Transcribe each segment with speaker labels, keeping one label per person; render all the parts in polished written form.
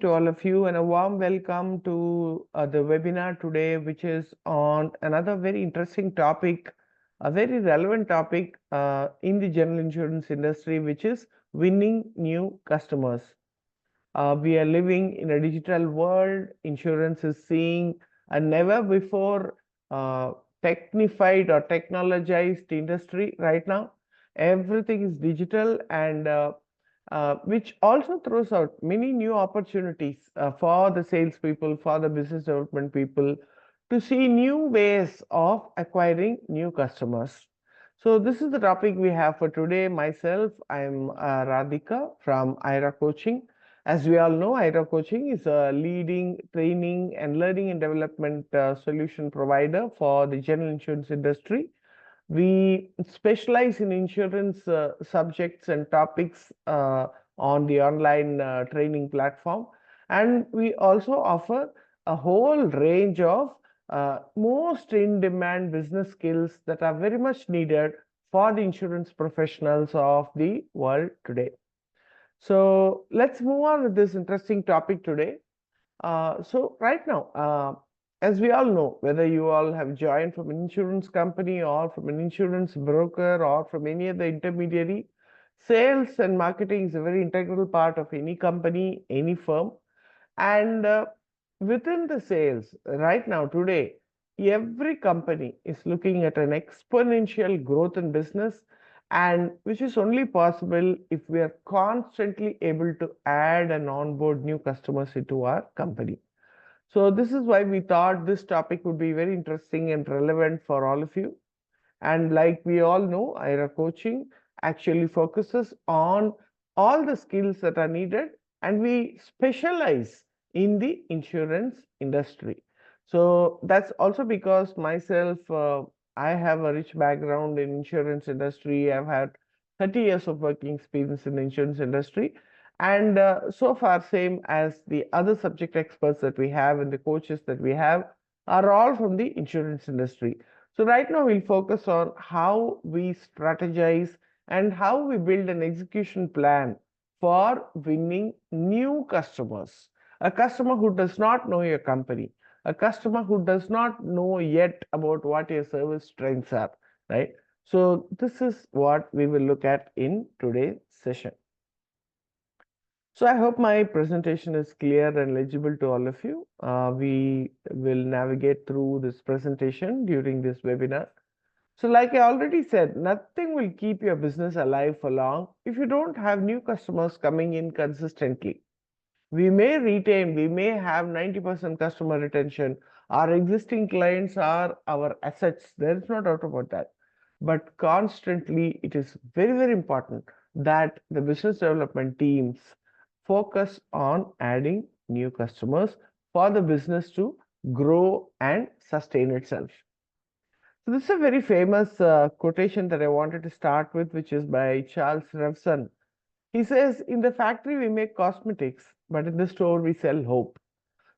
Speaker 1: to all of you, and a warm welcome to the webinar today, which is on another very interesting topic, a very relevant topic in the general insurance industry, which is winning new customers. We are living in a digital world. Insurance is seeing a never before uh, technified or technologized industry right now. Everything is digital, and which also throws out many new opportunities for the salespeople, for the business development people to see new ways of acquiring new customers. So this is the topic we have for today. Myself, I'm Radhika from IRA Coaching. As we all know, IRA Coaching is a leading training and learning and development solution provider for the general insurance industry. We specialize in insurance subjects and topics on the online training platform, and we also offer a whole range of most in-demand business skills that are very much needed for the insurance professionals of the world today. So let's move on with this interesting topic today. So right now, as we all know, whether you all have joined from an insurance company or from an insurance broker or from any other intermediary, sales and marketing is a very integral part of any company, any firm. And within the sales, right now, today, every company is looking at an exponential growth in business, and which is only possible if we are constantly able to add and onboard new customers into our company. So this is why we thought this topic would be very interesting and relevant for all of you. And like we all know, IRA Coaching actually focuses on all the skills that are needed, and we specialize in the insurance industry. So that's also because myself, I have a rich background in insurance industry. I've had 30 years of working experience in the insurance industry. And so far, same as the other subject experts that we have and the coaches that we have are all from the insurance industry. So right now we'll focus on how we strategize and how we build an execution plan for winning new customers. A customer who does not know your company, a customer who does not know yet about what your service strengths are, right? So this is what we will look at in today's session. So I hope my presentation is clear and legible to all of you. We will navigate through this presentation during this webinar. So like I already said, nothing will keep your business alive for long if you don't have new customers coming in consistently. We may retain, we may have 90% customer retention. Our existing clients are our assets. There is no doubt about that. But constantly, it is very, very important that the business development teams focus on adding new customers for the business to grow and sustain itself. So this is a very famous quotation that I wanted to start with, which is by Charles Revson. He says, in the factory, we make cosmetics, but in the store, we sell hope.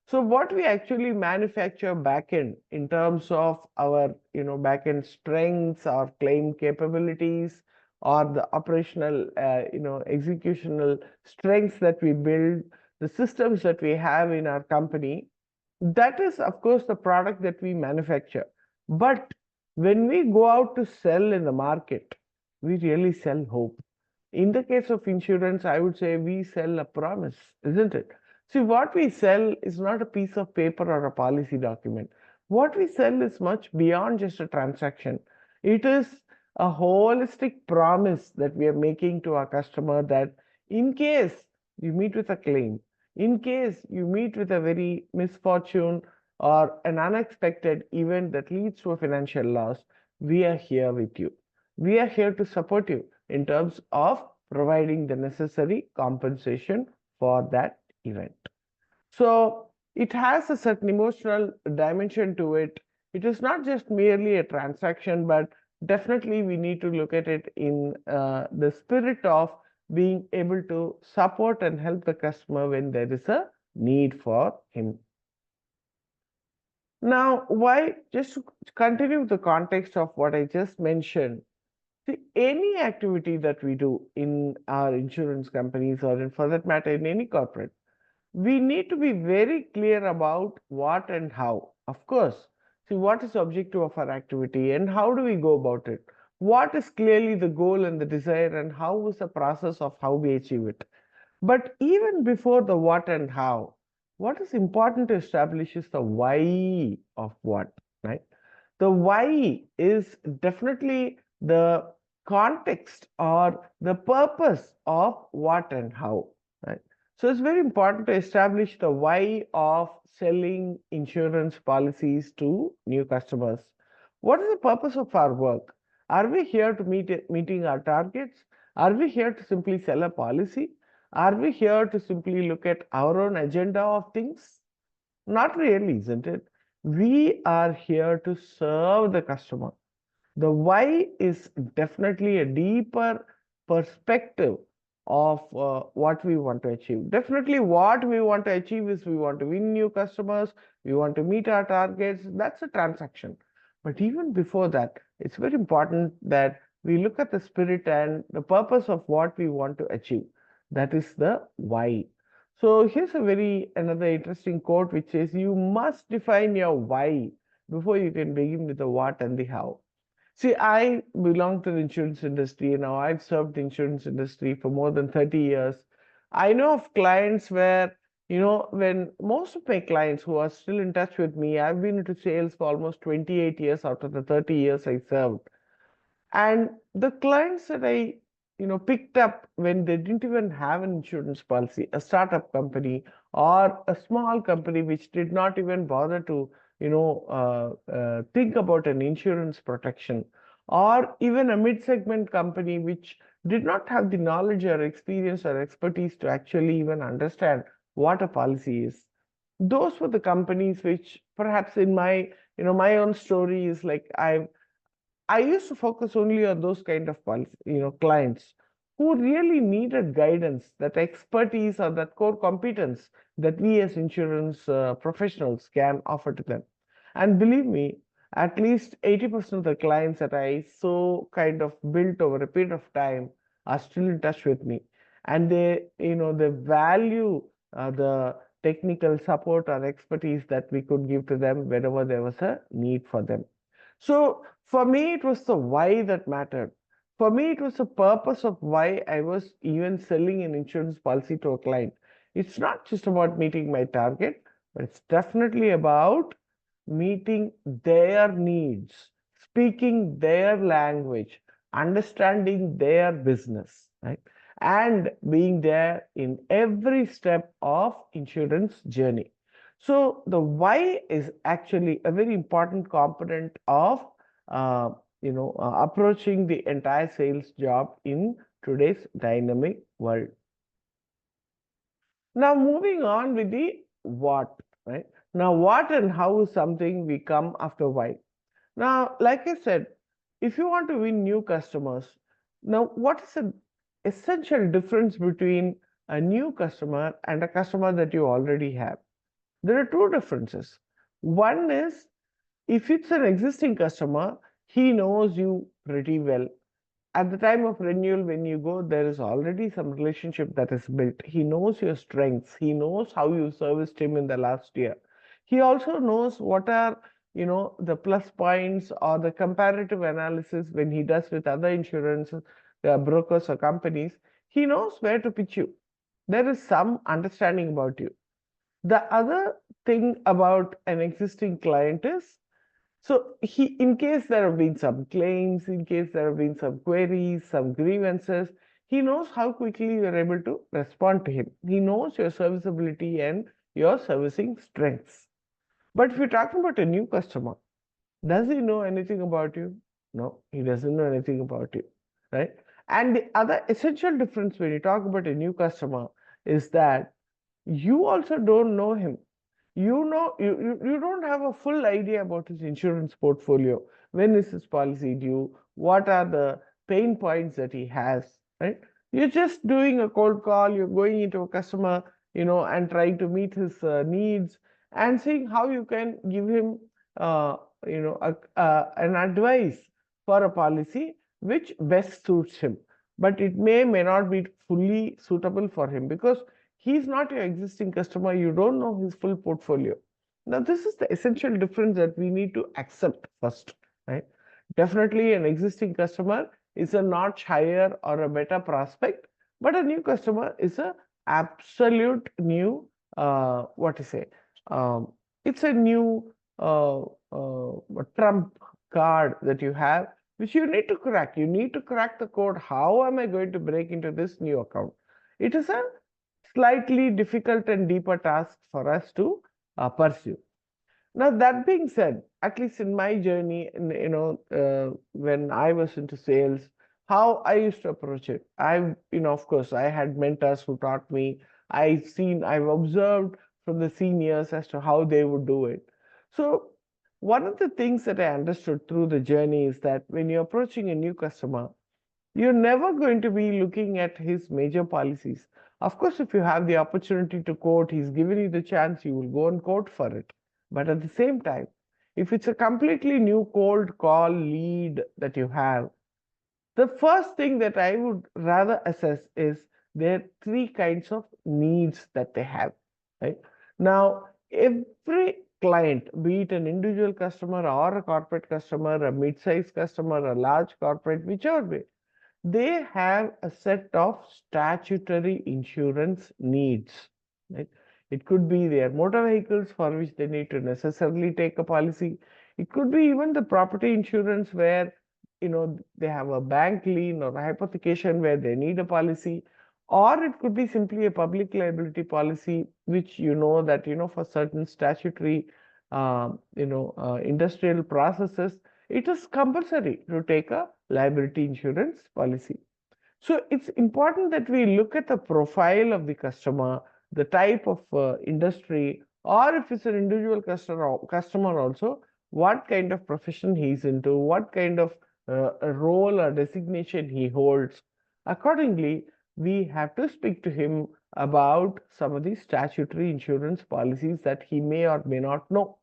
Speaker 1: So what we actually manufacture backend in terms of our, backend strengths or claim capabilities or the operational, executional strengths that we build, the systems that we have in our company, that is, of course, the product that we manufacture. But when we go out to sell in the market, we really sell hope. In the case of insurance, I would say we sell a promise, isn't it? See, what we sell is not a piece of paper or a policy document. What we sell is much beyond just a transaction. It is a holistic promise that we are making to our customer that in case you meet with a claim, in case you meet with a very misfortune or an unexpected event that leads to a financial loss, we are here with you. We are here to support you in terms of providing the necessary compensation for that event. So it has a certain emotional dimension to it. It is not just merely a transaction, but definitely we need to look at it in the spirit of being able to support and help the customer when there is a need for him. Now, why, just to continue the context of what I just mentioned, see, any activity that we do in our insurance companies or for that matter in any corporate, we need to be very clear about what and how. Of course, see what is the objective of our activity and how do we go about it? What is clearly the goal and the desire, and how is the process of how we achieve it? But even before the what and how, what is important to establish is the why of what, right? The why is definitely the context or the purpose of what and how, right? So it's very important to establish the why of selling insurance policies to new customers. What is the purpose of our work? Are we here to meeting our targets? Are we here to simply sell a policy? Are we here to simply look at our own agenda of things? Not really, isn't it? We are here to serve the customer. The why is definitely a deeper perspective of what we want to achieve. Definitely, what we want to achieve is we want to win new customers, we want to meet our targets. That's a transaction. But even before that, it's very important that we look at the spirit and the purpose of what we want to achieve. That is the why. So here's a very another interesting quote which says you must define your why before you can begin with the what and the how. See, I belong to the insurance industry. Now, I've served the insurance industry for more than 30 years. I know of clients where, when most of my clients who are still in touch with me, I've been into sales for almost 28 years out of the 30 years I served. And the clients that picked up when they didn't even have an insurance policy, a startup company or a small company which did not even bother to, think about an insurance protection, or even a mid-segment company which did not have the knowledge or experience or expertise to actually even understand what a policy is. Those were the companies which perhaps in my own story is like I used to focus only on those kind of clients who really needed guidance, that expertise or that core competence that we as insurance professionals can offer to them. And believe me, at least 80% of the clients that I so kind of built over a period of time are still in touch with me. And they value the technical support or expertise that we could give to them whenever there was a need for them. So for me, it was the why that mattered. For me, it was the purpose of why I was even selling an insurance policy to a client. It's not just about meeting my target, but it's definitely about meeting their needs, speaking their language, understanding their business, right? And being there in every step of insurance journey. So the why is actually a very important component of approaching the entire sales job in today's dynamic world. Now moving on with the what, right? Now what and how is something we come after why. Now, like I said, if you want to win new customers, now what is the essential difference between a new customer and a customer that you already have? There are two differences. One is if it's an existing customer, he knows you pretty well. At the time of renewal, when you go, there is already some relationship that is built. He knows your strengths. He knows how you serviced him in the last year. He also knows what are, the plus points or the comparative analysis when he does with other insurance brokers or companies. He knows where to pitch you. There is some understanding about you. The other thing about an existing client is, so in case there have been some claims, in case there have been some queries, some grievances, he knows how quickly you are able to respond to him. He knows your serviceability and your servicing strengths. But if you're talking about a new customer, does he know anything about you? No, he doesn't know anything about you, right? And the other essential difference when you talk about a new customer is that you also don't know him. You don't have a full idea about his insurance portfolio. When is his policy due? What are the pain points that he has, right? You're just doing a cold call, you're going into a customer, and trying to meet his needs and seeing how you can give him, an advice for a policy which best suits him. But it may not be fully suitable for him because he's not your existing customer. You don't know his full portfolio. Now, this is the essential difference that we need to accept first, right? Definitely, an existing customer is a notch higher or a better prospect, but a new customer is a absolute new, what to say, um, it's a new trump card that you have, which you need to crack. You need to crack the code. How am I going to break into this new account? It is a slightly difficult and deeper task for us to pursue. Now, that being said, at least in my journey, when I was into sales, how I used to approach it, of course, I had mentors who taught me. I've observed from the seniors as to how they would do it. So, one of the things that I understood through the journey is that when you're approaching a new customer, you're never going to be looking at his major policies. Of course, if you have the opportunity to quote, he's given you the chance, you will go and quote for it. But at the same time, if it's a completely new cold call lead that you have, the first thing that I would rather assess is their three kinds of needs that they have. Right? Now, every client, be it an individual customer or a corporate customer, a mid-sized customer, a large corporate, whichever way, they have a set of statutory insurance needs. Right? It could be their motor vehicles for which they need to necessarily take a policy. It could be even the property insurance where they have a bank lien or a hypothecation where they need a policy, or it could be simply a public liability policy, which that for certain statutory industrial processes, it is compulsory to take a liability insurance policy. So it's important that we look at the profile of the customer, the type of industry, or if it's an individual customer also, what kind of profession he's into, what kind of a role or designation he holds. Accordingly, we have to speak to him about some of these statutory insurance policies that he may or may not know.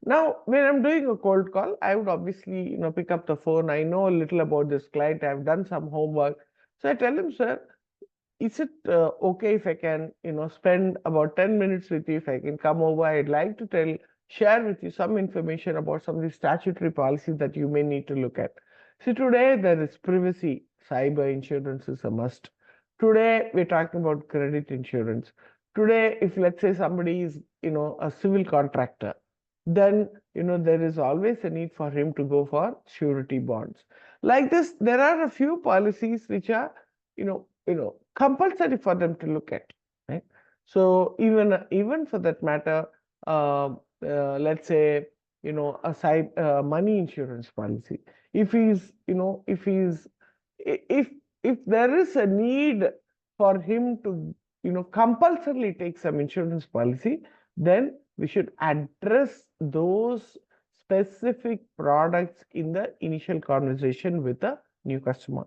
Speaker 1: Now, when I'm doing a cold call, I would obviously, pick up the phone. I know a little about this client. I've done some homework. So I tell him, sir, is it okay if I can, spend about 10 minutes with you? If I can come over, I'd like to share with you some information about some of the statutory policies that you may need to look at. See, today there is privacy. Cyber insurance is a must. Today we're talking about credit insurance. Today, if let's say somebody is, a civil contractor, then there is always a need for him to go for surety bonds. Like this, there are a few policies which are compulsory for them to look at, right? So even for that matter, let's say a side money insurance policy. If he's if he's if there is a need for him to compulsorily take some insurance policy, then we should address those specific products in the initial conversation with the new customer.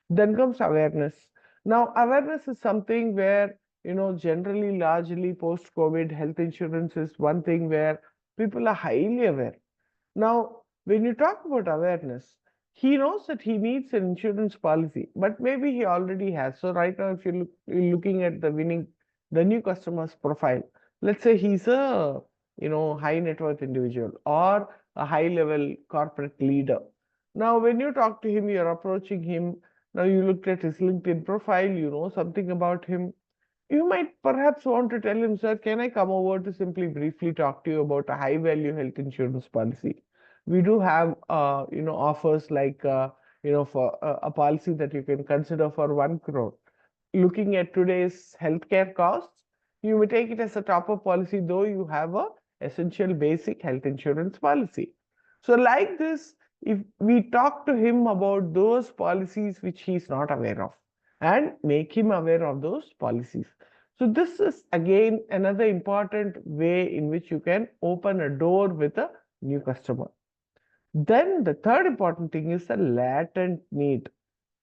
Speaker 1: Then comes awareness. Now, awareness is something where, generally, largely post COVID, health insurance is one thing where people are highly aware. Now, when you talk about awareness, he knows that he needs an insurance policy, but maybe he already has. So right now, if you're looking at the new customer's profile, let's say he's a, high net worth individual or a high level corporate leader. Now, when you talk to him, you're approaching him. Now you looked at his LinkedIn profile, you know something about him. You might perhaps want to tell him, sir, can I come over to simply briefly talk to you about a high value health insurance policy? We do have, offers like, for a policy that you can consider for 1 crore. Looking at today's healthcare costs, you may take it as a top-up policy, though you have a essential basic health insurance policy. So like this, if we talk to him about those policies which he is not aware of and make him aware of those policies. So this is again another important way in which you can open a door with a new customer. Then the third important thing is the latent need.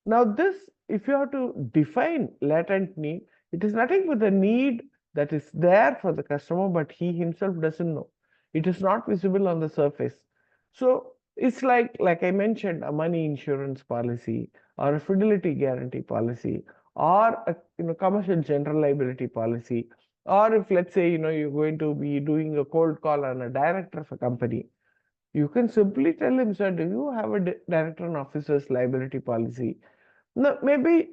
Speaker 1: Now this, if you have to define latent need, it is nothing but the need that is there for the customer, but he himself doesn't know. It is not visible on the surface. So it's like I mentioned, a money insurance policy or a fidelity guarantee policy or a commercial general liability policy, or if let's say you're going to be doing a cold call on a director of a company, you can simply tell him, sir, do you have a director and officers liability policy? No, maybe,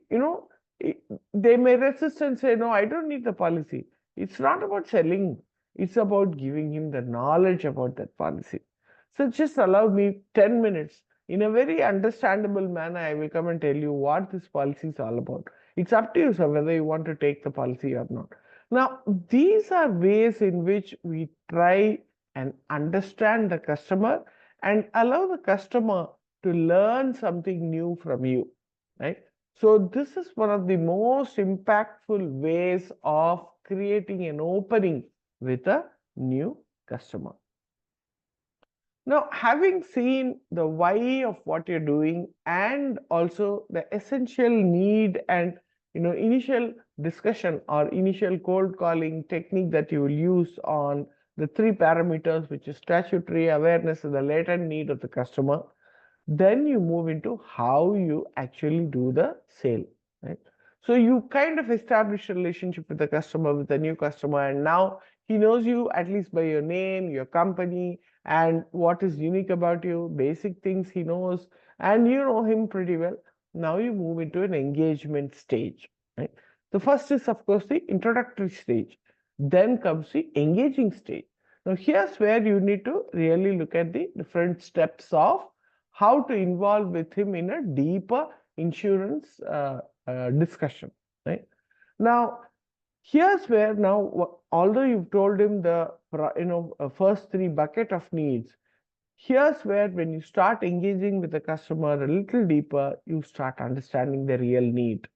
Speaker 1: i- they may resist and say, no, I don't need the policy. It's not about selling, it's about giving him the knowledge about that policy. So just allow me 10 minutes. In a very understandable manner, I will come and tell you what this policy is all about. It's up to you, sir, whether you want to take the policy or not. Now, these are ways in which we try and understand the customer and allow the customer to learn something new from you, right? So this is one of the most impactful ways of creating an opening with a new customer. Now, having seen the why of what you're doing and also the essential need and initial discussion or initial cold calling technique that you will use on the three parameters, which is statutory awareness and the latent need of the customer, then you move into how you actually do the sale, right? So you kind of establish a relationship with the customer, with the new customer, and now he knows you at least by your name, your company, and what is unique about you, basic things he knows, and you know him pretty well. Now you move into an engagement stage, right? The first is, of course, the introductory stage. Then comes the engaging stage. Now here's where you need to really look at the different steps of how to involve with him in a deeper insurance discussion, right? Now, here's where now, although you've told him the first three bucket of needs, here's where when you start engaging with the customer a little deeper, you start understanding the real need.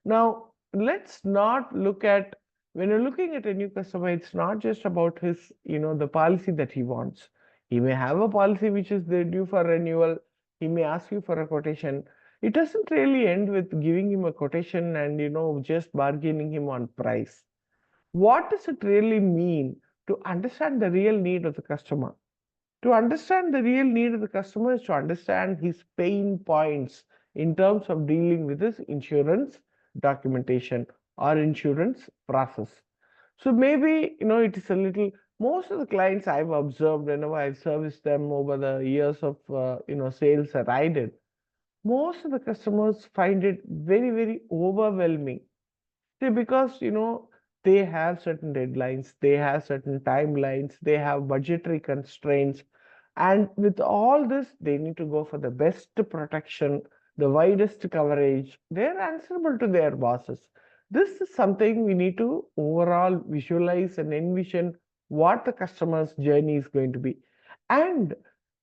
Speaker 1: Now, let's not look at, when you're looking at a new customer, it's not just about his, the policy that he wants. He may have a policy which is due for renewal. He may ask you for a quotation. It doesn't really end with giving him a quotation and, just bargaining him on price. What does it really mean to understand the real need of the customer? To understand the real need of the customer is to understand his pain points in terms of dealing with his insurance documentation or insurance process. So maybe, it is a little, most of the clients I've observed whenever I've serviced them over the years of, sales that I did, most of the customers find it very, very overwhelming. See, because they have certain deadlines, they have certain timelines, they have budgetary constraints, and with all this, they need to go for the best protection, the widest coverage. They're answerable to their bosses. This is something we need to overall visualize and envision what the customer's journey is going to be, and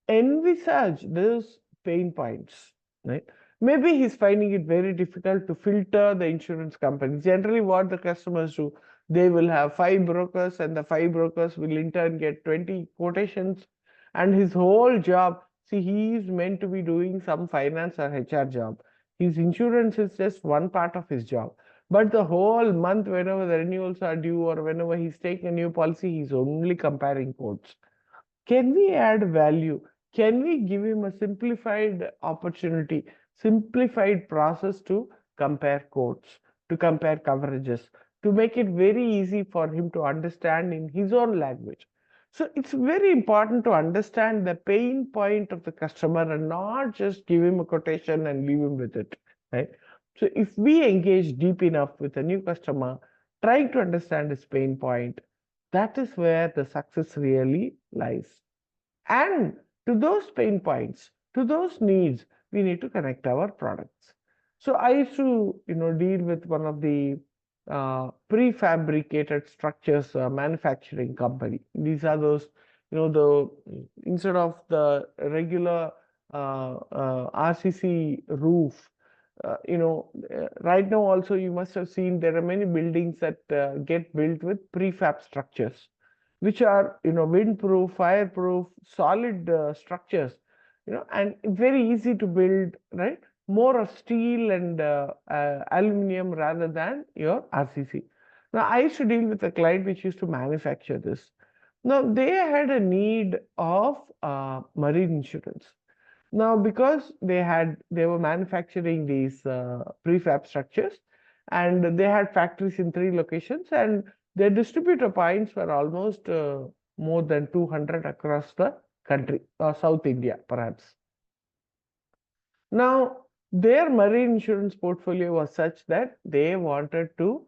Speaker 1: envisage those pain points, right? Maybe he's finding it very difficult to filter the insurance company. Generally, what the customers do, they will have five brokers, and the five brokers will in turn get 20 quotations. And his whole job, see, he is meant to be doing some finance or HR job. His insurance is just one part of his job. But the whole month, whenever the renewals are due or whenever he's taking a new policy, he's only comparing quotes. Can we add value? Can we give him a simplified opportunity, simplified process to compare quotes, to compare coverages, to make it very easy for him to understand in his own language? So it's very important to understand the pain point of the customer and not just give him a quotation and leave him with it, right? So if we engage deep enough with a new customer, trying to understand his pain point, that is where the success really lies. And to those pain points, to those needs, we need to connect our products. So I used to, deal with one of the prefabricated structures manufacturing company. These are those, instead of the regular RCC roof, right now also you must have seen there are many buildings that get built with prefab structures, which are windproof, fireproof, solid structures, and very easy to build, right? More of steel and aluminum rather than your RCC. Now I used to deal with a client which used to manufacture this. Now they had a need of marine insurance. Now, because they were manufacturing these prefab structures, and they had factories in 3 locations, and their distributor points were almost more than 200 across the country, South India, perhaps. Now, their marine insurance portfolio was such that they wanted to,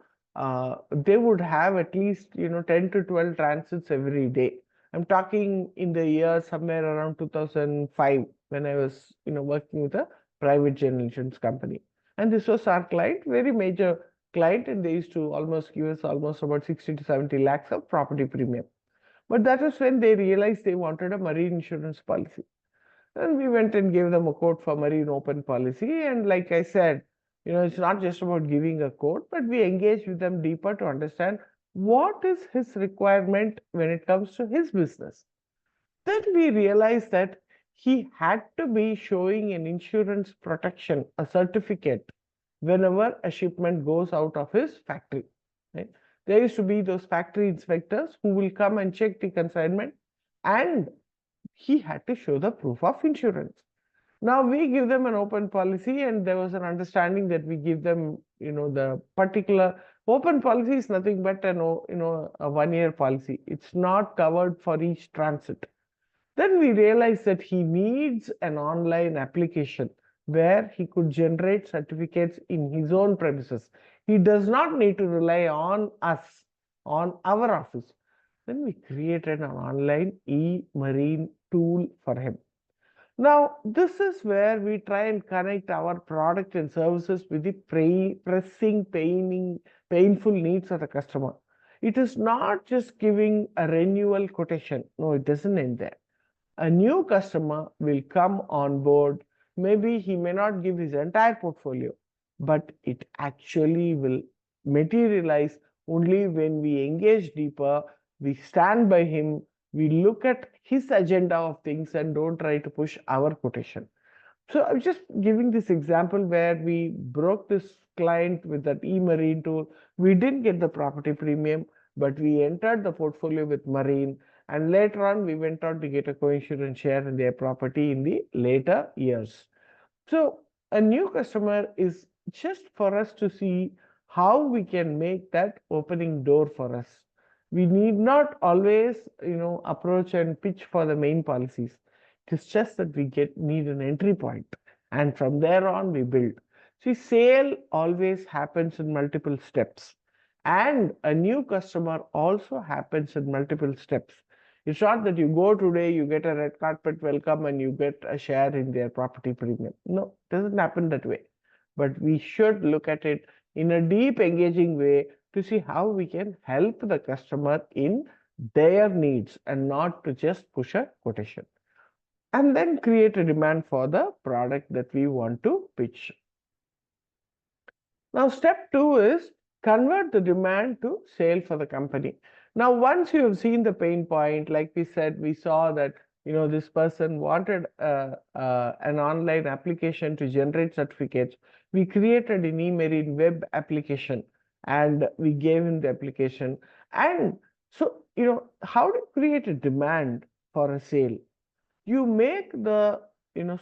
Speaker 1: they would have at least, 10 to 12 transits every day. I'm talking in the year somewhere around 2005 when I was, working with a private general insurance company. And this was our client, very major client, and they used to almost give us almost about 60 to 70 lakhs of property premium. But that was when they realized they wanted a marine insurance policy. And we went and gave them a quote for marine open policy. And like I said, it's not just about giving a quote, but we engage with them deeper to understand what is his requirement when it comes to his business. Then we realized that he had to be showing an insurance protection, a certificate, whenever a shipment goes out of his factory. Right? There used to be those factory inspectors who will come and check the consignment, and he had to show the proof of insurance. Now we give them an open policy, and there was an understanding that we give them, the particular open policy is nothing but a 1 year policy. It's not covered for each transit. Then we realized that he needs an online application where he could generate certificates in his own premises. He does not need to rely on us, on our office. Then we created an online e-marine tool for him. Now, this is where we try and connect our product and services with the pressing, painful needs of the customer. It is not just giving a renewal quotation. No, it doesn't end there. A new customer will come on board. Maybe he may not give his entire portfolio, but it actually will materialize only when we engage deeper, we stand by him, we look at his agenda of things and don't try to push our quotation. So I'm just giving this example where we broke this client with that e-marine tool. We didn't get the property premium, but we entered the portfolio with marine, and later on we went on to get a coinsurance share in their property in the later years. So a new customer is just for us to see how we can make that opening door for us. We need not always, approach and pitch for the main policies. It's just that we need an entry point, and from there on we build. See, sale always happens in multiple steps, and a new customer also happens in multiple steps. It's not that you go today, you get a red carpet welcome, and you get a share in their property premium. No, it doesn't happen that way. But we should look at it in a deep, engaging way to see how we can help the customer in their needs and not to just push a quotation. And then create a demand for the product that we want to pitch. Now, step 2 is convert the demand to sale for the company. Now, once you have seen the pain point, like we said, we saw that this person wanted an online application to generate certificates. We created an e-marine web application, and we gave him the application. And so, how to create a demand for a sale? You make the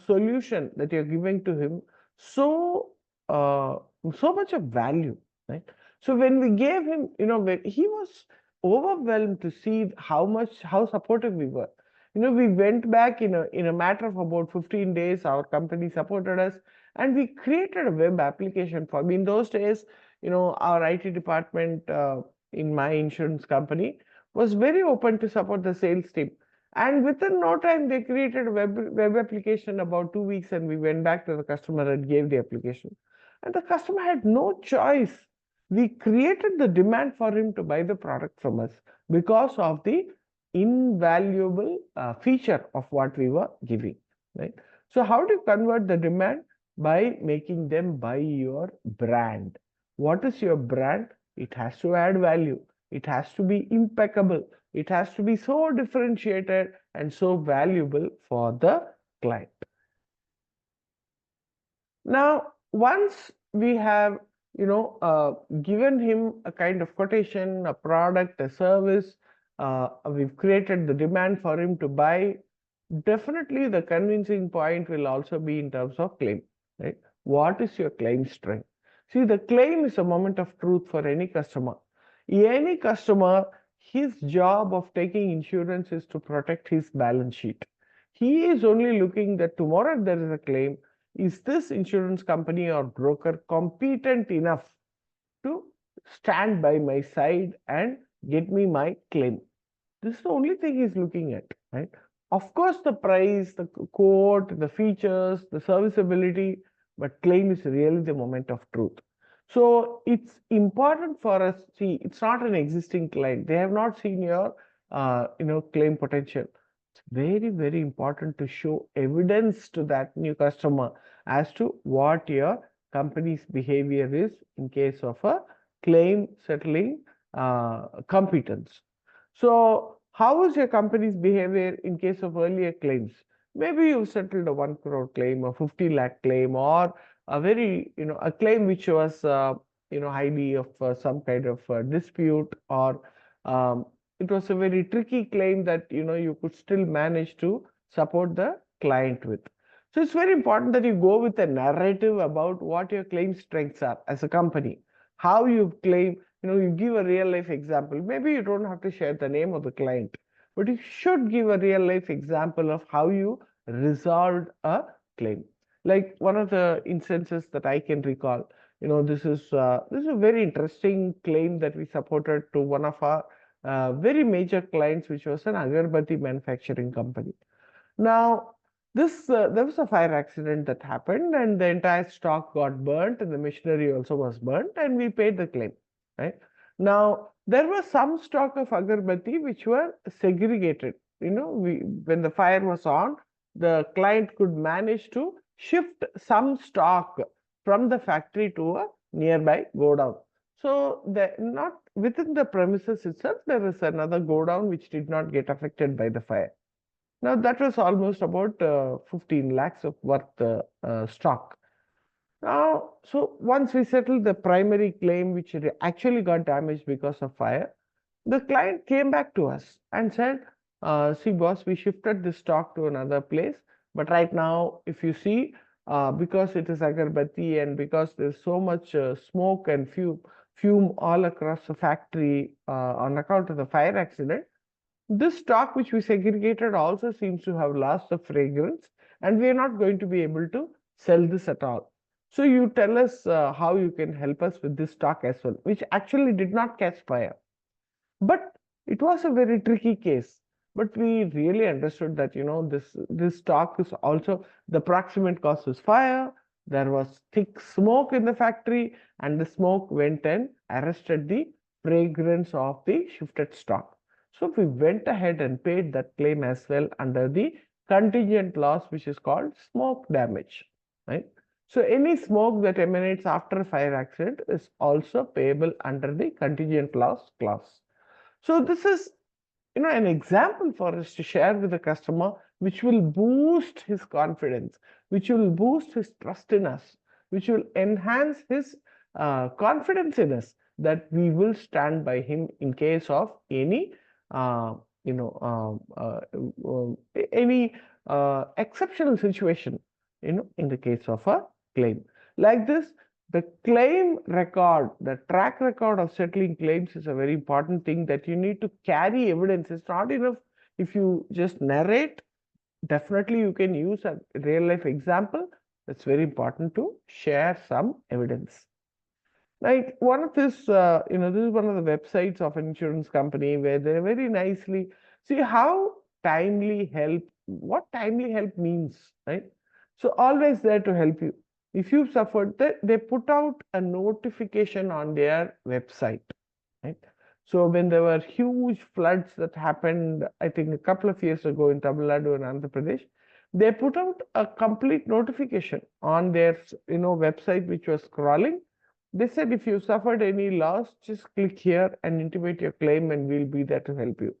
Speaker 1: solution that you're giving to him so so much of value, right? So when we gave him, when he was overwhelmed to see how supportive we were. We went back in a matter of about 15 days. Our company supported us, and we created a web application for me. In those days, our IT department in my insurance company was very open to support the sales team. And within no time, they created a web application about 2 weeks, and we went back to the customer and gave the application. And the customer had no choice. We created the demand for him to buy the product from us because of the invaluable feature of what we were giving, right? So how do you convert the demand? By making them buy your brand. What is your brand? It has to add value. It has to be impeccable. It has to be so differentiated and so valuable for the client. Now, once we have, given him a kind of quotation, a product, a service, we've created the demand for him to buy. Definitely, the convincing point will also be in terms of claim, right? What is your claim strength? See, the claim is a moment of truth for any customer. Any customer, his job of taking insurance is to protect his balance sheet. He is only looking that tomorrow there is a claim. Is this insurance company or broker competent enough to stand by my side and get me my claim? This is the only thing he's looking at, right? Of course, the price, the quote, the features, the serviceability, but claim is really the moment of truth. So it's important for us. See, it's not an existing client. They have not seen your, claim potential. It's very, very important to show evidence to that new customer as to what your company's behavior is in case of a claim settling competence. So, how is your company's behavior in case of earlier claims? Maybe you settled a 1 crore claim, a 50 lakh claim, or a very, a claim which was, highly of some kind of dispute, or um, it was a very tricky claim that, you could still manage to support the client with. So, it's very important that you go with a narrative about what your claim strengths are as a company, how you claim, you give a real life example. Maybe you don't have to share the name of the client, but you should give a real life example of how you resolved a claim. Like one of the instances that I can recall, this is a very interesting claim that we supported to one of our very major clients, which was an agarbatti manufacturing company. Now, this there was a fire accident that happened, and the entire stock got burnt, and the machinery also was burnt, and we paid the claim. Right now, there was some stock of agarbatti which were segregated. When the fire was on, the client could manage to shift some stock from the factory to a nearby godown. So, not within the premises itself, there is another godown which did not get affected by the fire. Now that was almost about 15 lakhs of worth stock. Now, so once we settled the primary claim, which actually got damaged because of fire, the client came back to us and said, see boss, we shifted the stock to another place, but right now, if you see, because it is agarbatti and because there's so much smoke and fume all across the factory on account of the fire accident, this stock which we segregated also seems to have lost the fragrance, and we are not going to be able to sell this at all. So you tell us how you can help us with this stock as well, which actually did not catch fire. But it was a very tricky case. But we really understood that this stock is also the proximate cause was fire. There was thick smoke in the factory, and the smoke went and arrested the fragrance of the shifted stock. So we went ahead and paid that claim as well under the contingent loss, which is called smoke damage. Right. So any smoke that emanates after a fire accident is also payable under the contingent loss clause. So this is an example for us to share with the customer, which will boost his confidence, which will boost his trust in us, which will enhance his confidence in us, that we will stand by him in case of any uh, you know any exceptional situation, in the case of a claim like this. The claim record, the track record of settling claims is a very important thing, that you need to carry evidence. It's not enough if you just narrate. Definitely you can use a real life example. It's very important to share some evidence. Like one of this, this is one of the websites of an insurance company where they very nicely see how timely help, what timely help means, right? So always there to help you. If you've suffered, they put out a notification on their website, right? So when there were huge floods that happened, I think a couple of years ago in Tamil Nadu and Andhra Pradesh, they put out a complete notification on their, website, which was scrolling. They said if you suffered any loss, just click here and intimate your claim, and we'll be there to help you.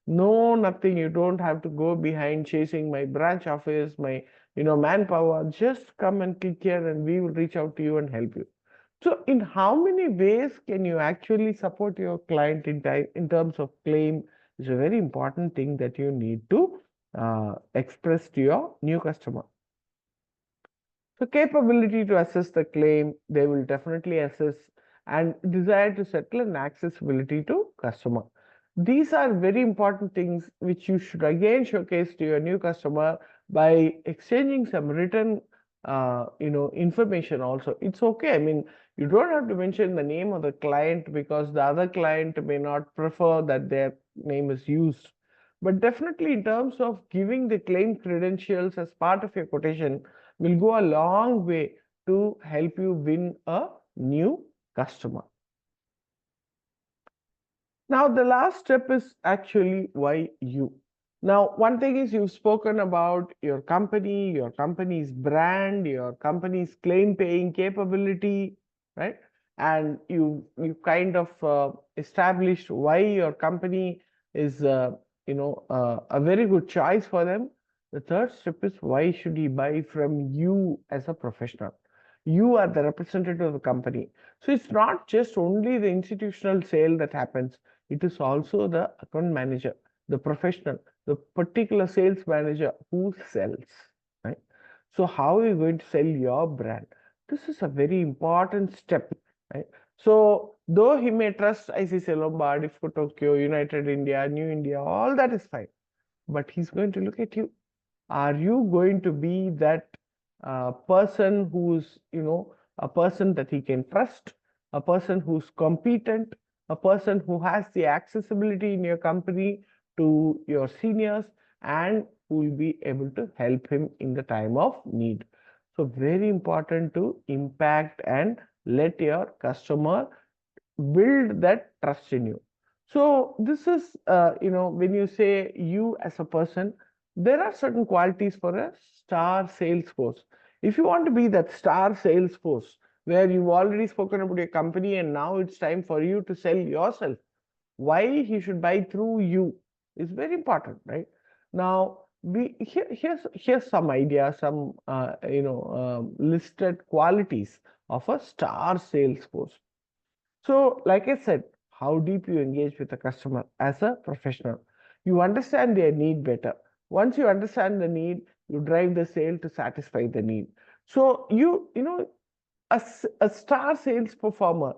Speaker 1: No, nothing. You don't have to go behind chasing my branch office, my manpower. Just come and click here, and we will reach out to you and help you. So, in how many ways can you actually support your client in terms of claim is a very important thing that you need to express to your new customer. So capability to assess the claim, they will definitely assess, and desire to settle and accessibility to customer. These are very important things which you should again showcase to your new customer by exchanging some written information also. It's okay. I mean, you don't have to mention the name of the client because the other client may not prefer that their name is used. But definitely in terms of giving the claim credentials as part of your quotation will go a long way to help you win a new customer. Now, the last step is actually why you. Now, one thing is you've spoken about your company's brand, your company's claim paying capability, right? And you kind of established why your company is a very good choice for them. The third step is why should he buy from you as a professional? You are the representative of the company. So it's not just only the institutional sale that happens, it is also the account manager, the professional, the particular sales manager who sells, right? So how are you going to sell your brand? This is a very important step, right? So though he may trust ICC Lombard, IFCO Tokyo, United India, New India, all that is fine, but he's going to look at you. Are you going to be that person who's, a person that he can trust, a person who's competent, a person who has the accessibility in your company to your seniors, and who will be able to help him in the time of need? So very important to impact and let your customer build that trust in you. So this is, when you say you as a person, there are certain qualities for a star sales force. If you want to be that star sales force where you've already spoken about your company and now it's time for you to sell yourself, why he should buy through you is very important, right? Now, here's some idea, some listed qualities of a star sales force. So, like I said, how deep you engage with the customer as a professional. You understand their need better. Once you understand the need, you drive the sale to satisfy the need. So, a star sales performer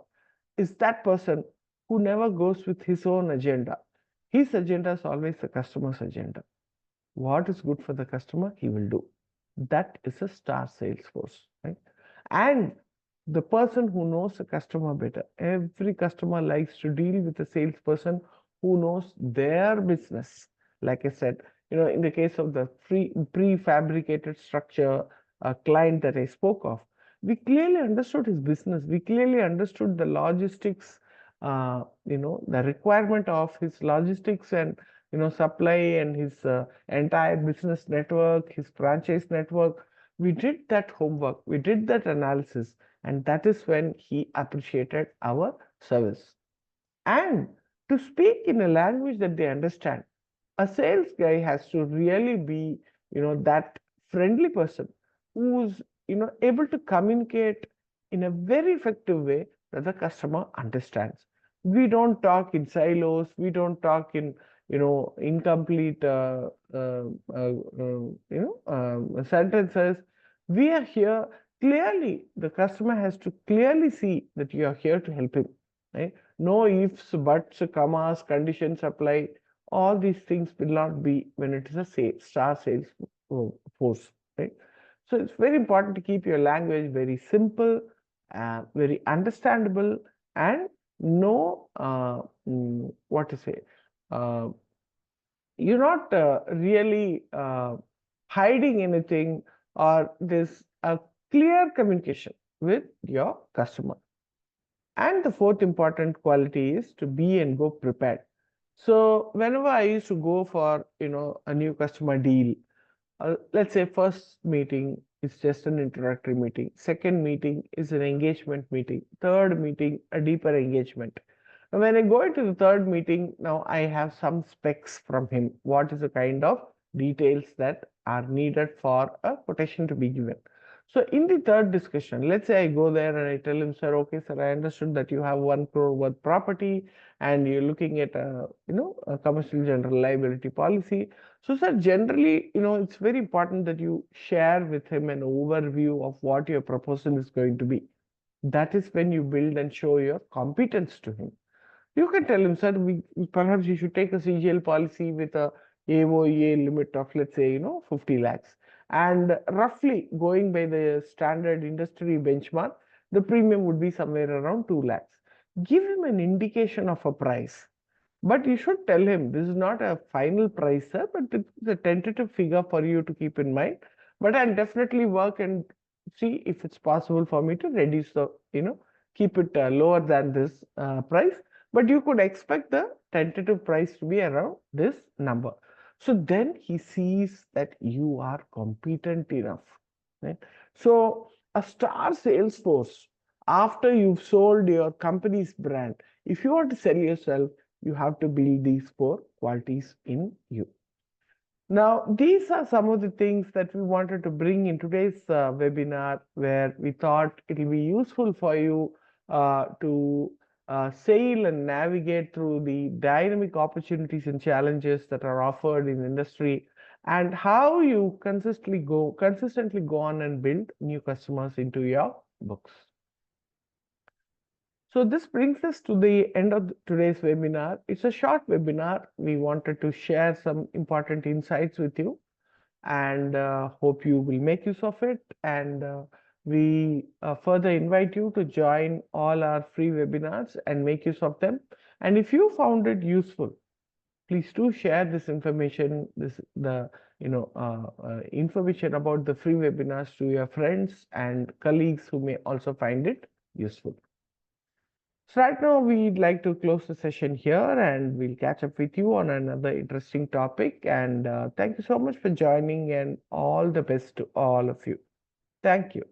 Speaker 1: is that person who never goes with his own agenda. His agenda is always the customer's agenda. What is good for the customer, he will do. That is a star sales force, right? And the person who knows the customer better. Every customer likes to deal with a salesperson who knows their business. Like I said, in the case of the prefabricated structure client that I spoke of, we clearly understood his business. We clearly understood the logistics, the requirement of his logistics and supply and his entire business network, his franchise network. We did that homework, we did that analysis, and that is when he appreciated our service. And to speak in a language that they understand, a sales guy has to really be, that friendly person who's, able to communicate in a very effective way that the customer understands. We don't talk in silos, we don't talk in, incomplete, sentences. We are here clearly, the customer has to clearly see that you are here to help him, right? No ifs, buts, commas, conditions apply. All these things will not be when it is a star sales force, right? So it's very important to keep your language very simple, very understandable, and no, what to say, uh, you're not really hiding anything, or there's a clear communication with your customer. And the fourth important quality is to be and go prepared. So whenever I used to go for a new customer deal, let's say first meeting is just an introductory meeting, second meeting is an engagement meeting, third meeting a deeper engagement. Now when I go into the third meeting, now I have some specs from him. What is the kind of details that are needed for a quotation to be given? So in the third discussion, let's say I go there and I tell him, sir, okay, sir, I understood that you have 1 crore worth property and you're looking at a commercial general liability policy. So, sir, generally, it's very important that you share with him an overview of what your proposal is going to be. That is when you build and show your competence to him. You can tell him, sir, perhaps you should take a CGL policy with a AOEA limit of, let's say, 50 lakhs. And roughly going by the standard industry benchmark, the premium would be somewhere around 2 lakhs. Give him an indication of a price. But you should tell him this is not a final price, sir, but it's a tentative figure for you to keep in mind. But I'll definitely work and see if it's possible for me to reduce keep it lower than this price. But you could expect the tentative price to be around this number. So then he sees that you are competent enough, right? So a star sales force, after you've sold your company's brand, if you want to sell yourself, you have to build these 4 qualities in you. Now, these are some of the things that we wanted to bring in today's webinar, where we thought it will be useful for you to sail and navigate through the dynamic opportunities and challenges that are offered in industry, and how you consistently go on and build new customers into your books. So this brings us to the end of today's webinar. It's a short webinar. We wanted to share some important insights with you, and hope you will make use of it. And we further invite you to join all our free webinars and make use of them. And if you found it useful, please do share this information, information about the free webinars to your friends and colleagues who may also find it useful. So right now we'd like to close the session here, and we'll catch up with you on another interesting topic. And thank you so much for joining, and all the best to all of you. Thank you.